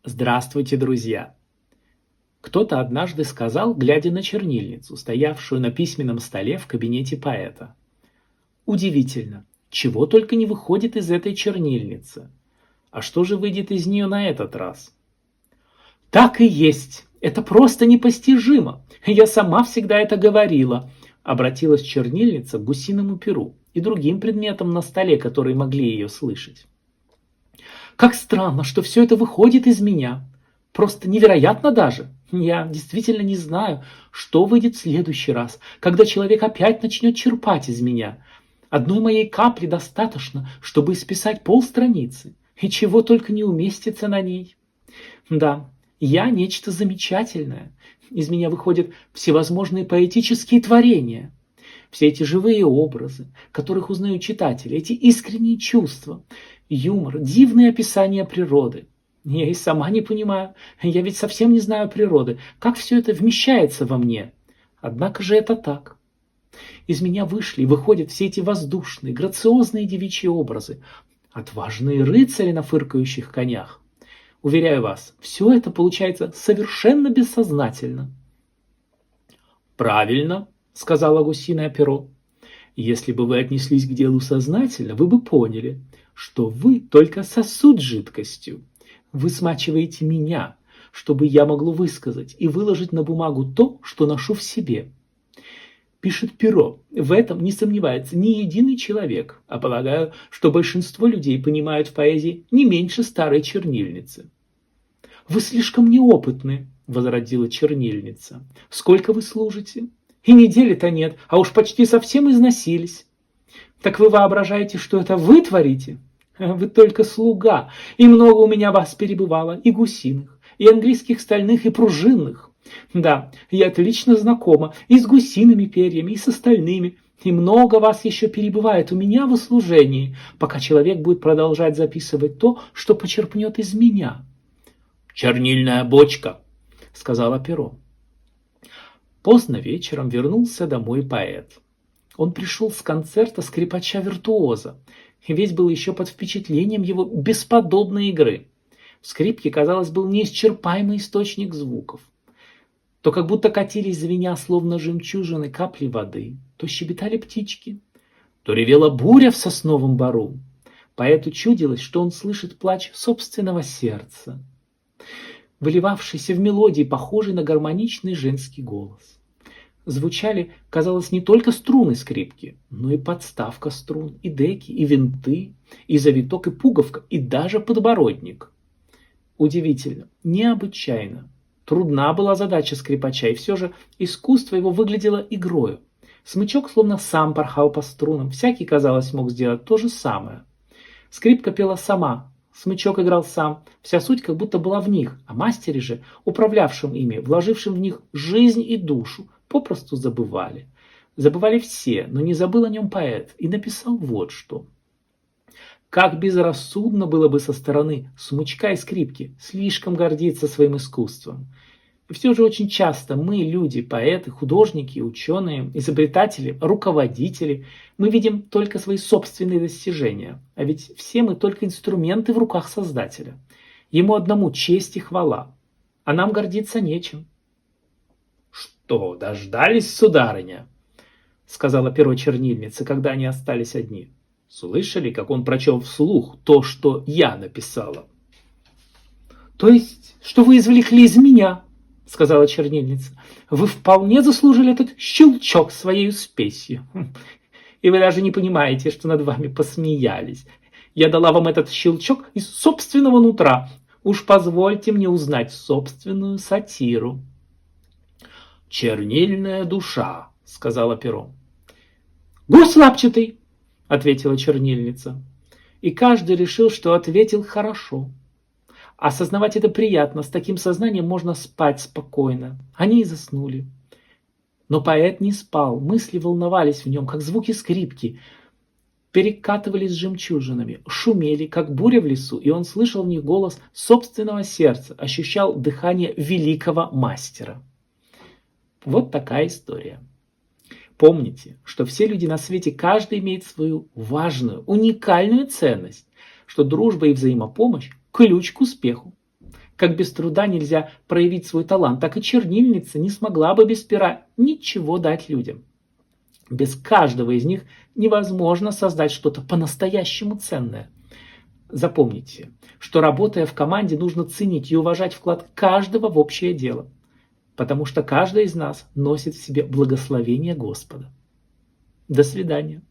Здравствуйте, друзья! Кто-то однажды сказал, глядя на чернильницу, стоявшую на письменном столе в кабинете поэта: «Удивительно, чего только не выходит из этой чернильницы. А что же выйдет из нее на этот раз?» «Так и есть! Это просто непостижимо! Я сама всегда это говорила!» Обратилась чернильница к гусиному перу и другим предметам на столе, которые могли ее слышать. «Как странно, что все это выходит из меня! Просто невероятно даже! Я действительно не знаю, что выйдет в следующий раз, когда человек опять начнет черпать из меня. Одной моей капли достаточно, чтобы исписать полстраницы, и чего только не уместится на ней. Да, я нечто замечательное. Из меня выходят всевозможные поэтические творения. Все эти живые образы, которых узнают читатели, эти искренние чувства, юмор, дивные описания природы. Я и сама не понимаю, я ведь совсем не знаю природы, как все это вмещается во мне. Однако же это так. Из меня вышли и выходят все эти воздушные, грациозные девичьи образы, отважные рыцари на фыркающих конях. Уверяю вас, все это получается совершенно бессознательно. «Правильно», — сказала гусиное перо. «Если бы вы отнеслись к делу сознательно, вы бы поняли, что вы только сосуд с жидкостью. Вы смачиваете меня, чтобы я могло высказать и выложить на бумагу то, что ношу в себе». Пишет перо. В этом не сомневается ни единый человек, а полагаю, что большинство людей понимают в поэзии не меньше старой чернильницы. «Вы слишком неопытны», — возразила чернильница. «Сколько вы служите? И недели-то нет, а уж почти совсем износились. Так вы воображаете, что это вы творите? Вы только слуга, и много у меня вас перебывало, и гусиных, и английских стальных, и пружинных. Да, я отлично знакома и с гусиными перьями, и с остальными, и много вас еще перебывает у меня в услужении, пока человек будет продолжать записывать то, что почерпнет из меня». «Чернильная бочка», — сказала перо. Поздно вечером вернулся домой поэт. Он пришел с концерта скрипача-виртуоза, и весь был еще под впечатлением его бесподобной игры. В скрипке, казалось, был неисчерпаемый источник звуков. То как будто катились звеня, словно жемчужины, капли воды, то щебетали птички, то ревела буря в сосновом бору. Поэту чудилось, что он слышит плач собственного сердца, выливавшийся в мелодии, похожей на гармоничный женский голос. Звучали, казалось, не только струны скрипки, но и подставка струн, и деки, и винты, и завиток, и пуговка, и даже подбородник. Удивительно, необычайно. Трудна была задача скрипача, и все же искусство его выглядело игрою. Смычок словно сам порхал по струнам, всякий, казалось, мог сделать то же самое. Скрипка пела сама, смычок играл сам, вся суть как будто была в них, а мастере же, управлявшем ими, вложившем в них жизнь и душу, попросту забывали. Забывали все, но не забыл о нем поэт и написал вот что. Как безрассудно было бы со стороны смычка и скрипки слишком гордиться своим искусством. И все же очень часто мы, люди, поэты, художники, ученые, изобретатели, руководители, мы видим только свои собственные достижения. А ведь все мы только инструменты в руках Создателя. Ему одному честь и хвала. А нам гордиться нечем. «Что, дождались, сударыня?» — сказала перо чернильницы, когда они остались одни. «Слышали, как он прочел вслух то, что я написала?» «То есть, что вы извлекли из меня?» — сказала чернильница. «Вы вполне заслужили этот щелчок своей спесью. И вы даже не понимаете, что над вами посмеялись. Я дала вам этот щелчок из собственного нутра. Уж позвольте мне узнать собственную сатиру». «Чернильная душа», — сказала перо. «Гусь лапчатый», — ответила чернильница. И каждый решил, что ответил хорошо. Осознавать это приятно, с таким сознанием можно спать спокойно. Они и заснули. Но поэт не спал, мысли волновались в нем, как звуки скрипки, перекатывались с жемчужинами, шумели, как буря в лесу, и он слышал в них голос собственного сердца, ощущал дыхание великого мастера. Вот такая история. Помните, что все люди на свете, каждый имеет свою важную, уникальную ценность, что дружба и взаимопомощь – ключ к успеху. Как без труда нельзя проявить свой талант, так и чернильница не смогла бы без пера ничего дать людям. Без каждого из них невозможно создать что-то по-настоящему ценное. Запомните, что работая в команде, нужно ценить и уважать вклад каждого в общее дело, потому что каждый из нас носит в себе благословение Господа. До свидания.